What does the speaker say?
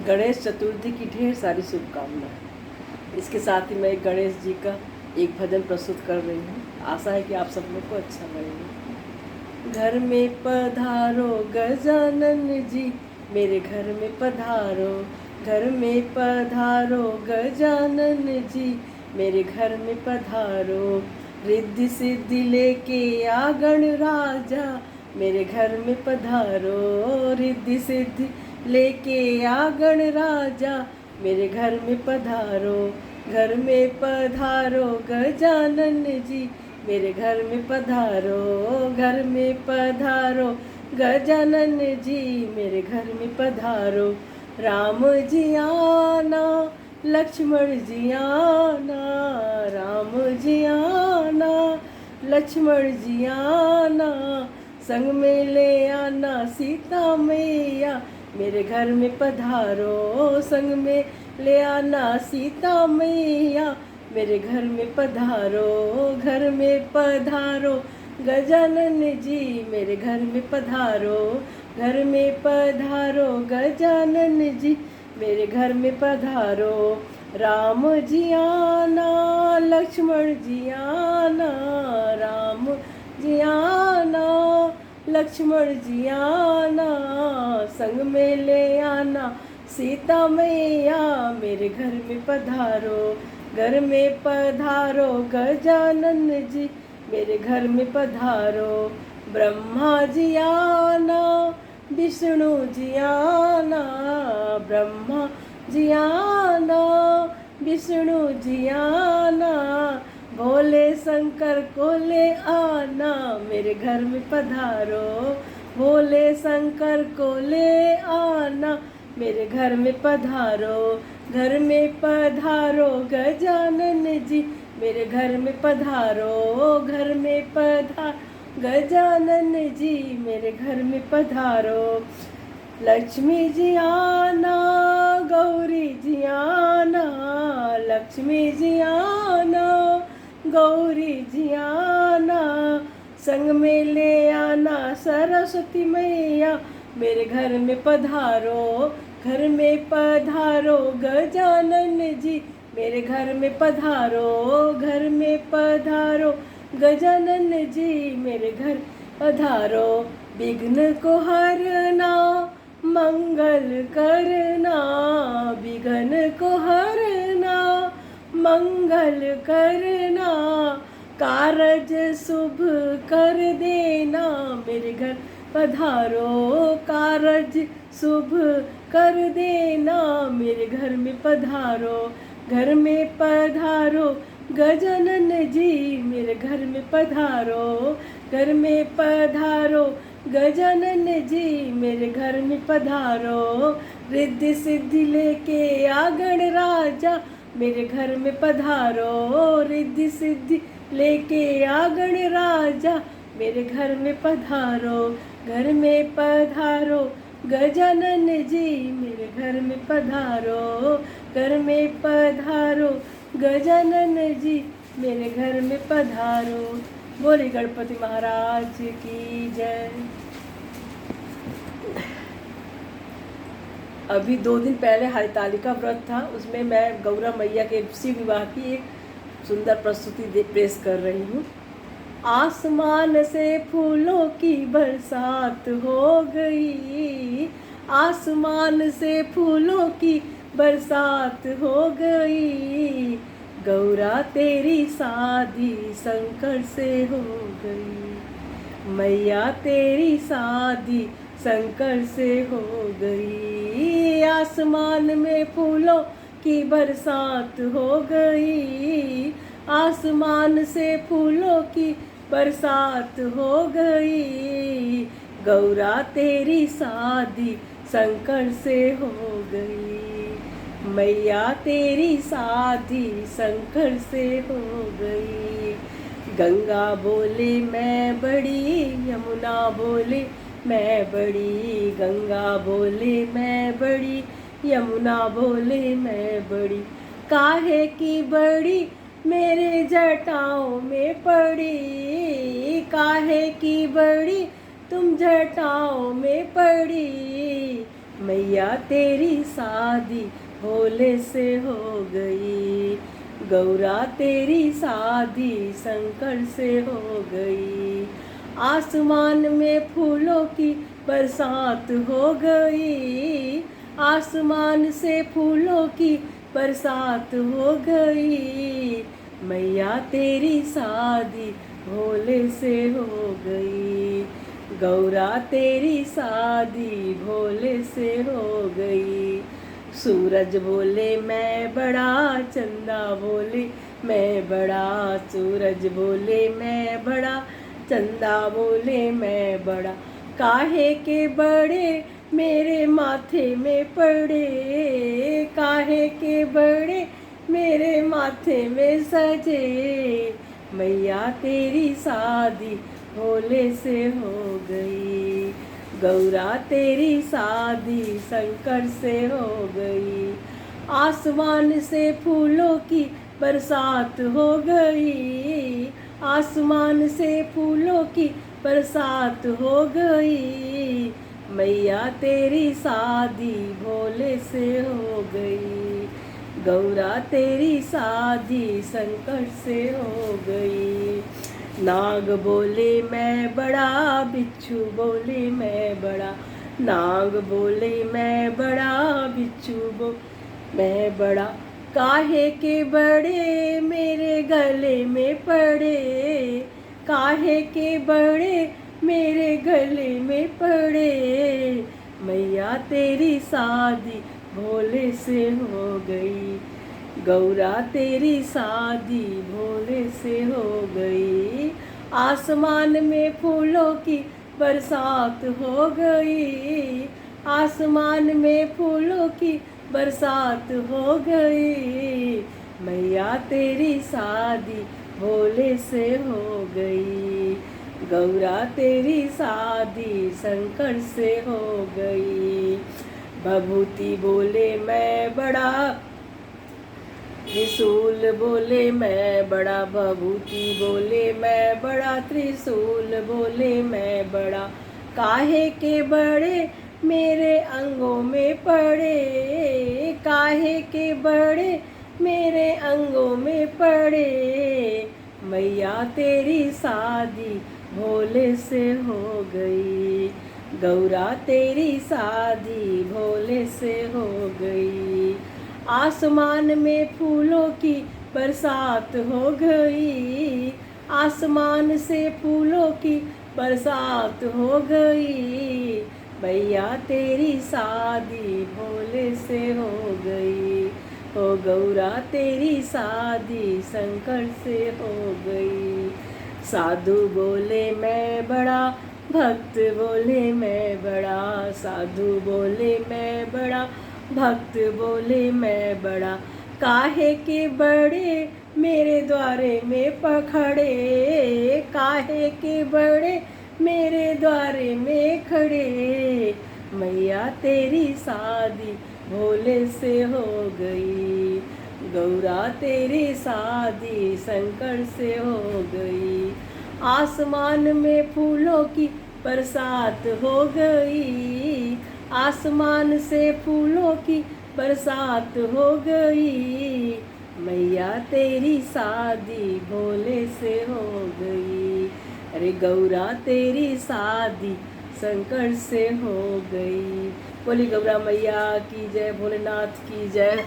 गणेश चतुर्थी की ढेर सारी शुभकामनाएं। इसके साथ ही मैं गणेश जी का एक भजन प्रस्तुत कर रही हूँ। आशा है कि आप सब लोग को अच्छा लगेगा। घर में पधारो गजानन जी, मेरे घर में पधारो। घर में पधारो गजानन जी, मेरे घर में पधारो। रिद्धि सिद्धि लेके आ गण राजा, मेरे घर में पधारो। रिद्धि सिद्धि लेके आ गण राजा, मेरे घर में पधारो। घर में पधारो गजानन जी, मेरे घर में पधारो। घर में पधारो गजानन जी, मेरे घर में पधारो। राम जी आना, लक्ष्मण जी आना। राम जी आना, लक्ष्मण जी आना। संग में ले आना सीता मैया, मेरे घर में पधारो। संग में ले आना सीता मैया, मेरे घर में पधारो। घर में पधारो गजानन जी, मेरे घर में पधारो। घर में पधारो गजानन जी, मेरे घर में पधारो। राम जी आना, लक्ष्मण जी आना। राम जी आना, लक्ष्मण जी आना। संग में ले आना सीता मैया, मेरे घर में पधारो। घर में पधारो गजानन जी, मेरे घर में पधारो। ब्रह्मा जी आना, विष्णु जी आना। ब्रह्मा जी आना, विष्णु जी आना। भोले शंकर को ले आना, मेरे घर में पधारो। भोले शंकर को ले आना, मेरे घर में पधारो। घर में पधारो गजानन जी, मेरे घर में पधारो। घर में पधारो गजानन जी, मेरे घर में पधारो। लक्ष्मी जी आना, गौरी जी आना। लक्ष्मी जी आना, गौरी जी आना। संग में ले आना सरस्वती मैया, मेरे घर में पधारो। घर में पधारो गजानन जी, मेरे घर में पधारो। घर में पधारो गजानन जी, मेरे घर पधारो। विघ्न को हरना, मंगल करना। विघ्न को हरना, मंगल करना। कारज शुभ कर देना, मेरे घर पधारो। कारज शुभ कर देना, मेरे घर में पधारो। घर में पधारो गजानन जी, मेरे घर में पधारो। घर में पधारो गजानन जी, मेरे घर में पधारो। रिद्धि सिद्धि लेके आ गण राजा, मेरे घर में पधारो। रिद्धि सिद्धि लेके आ गण राजा, मेरे घर में पधारो। घर में पधारो गजानन जी, मेरे घर में पधारो। घर में पधारो गजानन जी, मेरे घर में पधारो। बोले गणपति महाराज की जय। अभी 2 दिन पहले हरितालिका व्रत था, उसमें मैं गौरा मैया के शिव विवाह की एक सुंदर प्रस्तुति पेश कर रही हूँ। आसमान से फूलों की बरसात हो गई। आसमान से फूलों की बरसात हो गई। गौरा तेरी शादी शंकर से हो गई। मैया तेरी शादी शंकर से हो गई। आसमान में फूलों की बरसात हो गई। आसमान से फूलों की बरसात हो गई। गौरा तेरी शादी शंकर से हो गई। मैया तेरी शादी शंकर से हो गई। गंगा बोले मैं बड़ी, यमुना बोले मैं बड़ी। गंगा बोले मैं बड़ी, यमुना बोले मैं बड़ी। काहे की बड़ी मेरे जटाओं में पड़ी। काहे की बड़ी तुम जटाओं में पड़ी। मैया तेरी शादी भोले से हो गई। गौरा तेरी शादी शंकर से हो गई। आसमान में फूलों की बरसात हो गई। आसमान से फूलों की बरसात हो गई। मैया तेरी शादी भोले से हो गई। गौरा तेरी शादी भोले से हो गई। सूरज बोले मैं बड़ा, चंदा बोले मैं बड़ा। सूरज बोले मैं बड़ा, चंदा बोले मैं बड़ा। काहे के बड़े मेरे माथे में पड़े। काहे के बड़े मेरे माथे में सजे। मैया तेरी शादी भोले से हो गई। गौरा तेरी शादी शंकर से हो गई। आसमान से फूलों की बरसात हो गई। आसमान से फूलों की बरसात हो गई। मैया तेरी शादी भोले से हो गई। गौरा तेरी शादी शंकर से हो गई। नाग बोले मैं बड़ा, बिच्छू बोले मैं बड़ा। नाग बोले मैं बड़ा, बिच्छू मैं बड़ा। काहे के बड़े मेरे गले में पड़े। काहे के बड़े मेरे गले में पड़े। मैया तेरी शादी भोले से हो गई। गौरा तेरी शादी भोले से हो गई। आसमान में फूलों की बरसात हो गई। आसमान में फूलों की बरसात हो गई। मैया तेरी शादी भोले से हो गई। गौरा तेरी शादी शंकर से हो गई। भभूति बोले मैं बड़ा, त्रिशूल बोले मैं बड़ा। भभूति बोले मैं बड़ा, त्रिशूल बोले मैं बड़ा। काहे के बड़े मेरे अंगों में पड़े। काहे के बड़े मेरे अंगों में पड़े। मैया तेरी शादी भोले से हो गई। गौरा तेरी शादी भोले से हो गई। आसमान में फूलों की बरसात हो गई। आसमान से फूलों की बरसात हो गई। मैया तेरी शादी भोले से हो गई। ओ गौरा तेरी शादी शंकर से हो गई। साधु बोले मैं बड़ा, भक्त बोले मैं बड़ा। साधु बोले मैं बड़ा, भक्त बोले मैं बड़ा। काहे के बड़े मेरे द्वारे में पखड़े। काहे के बड़े मेरे द्वारे में खड़े। मैया तेरी शादी भोले से हो गई। गौरा तेरी शादी शंकर से हो गई। आसमान में फूलों की बरसात हो गई। आसमान से फूलों की बरसात हो गई। मैया तेरी शादी भोले से हो गई। अरे गौरा तेरी शादी शंकर से हो गई। बोली गौरा मैया की जय, भोलेनाथ की जय।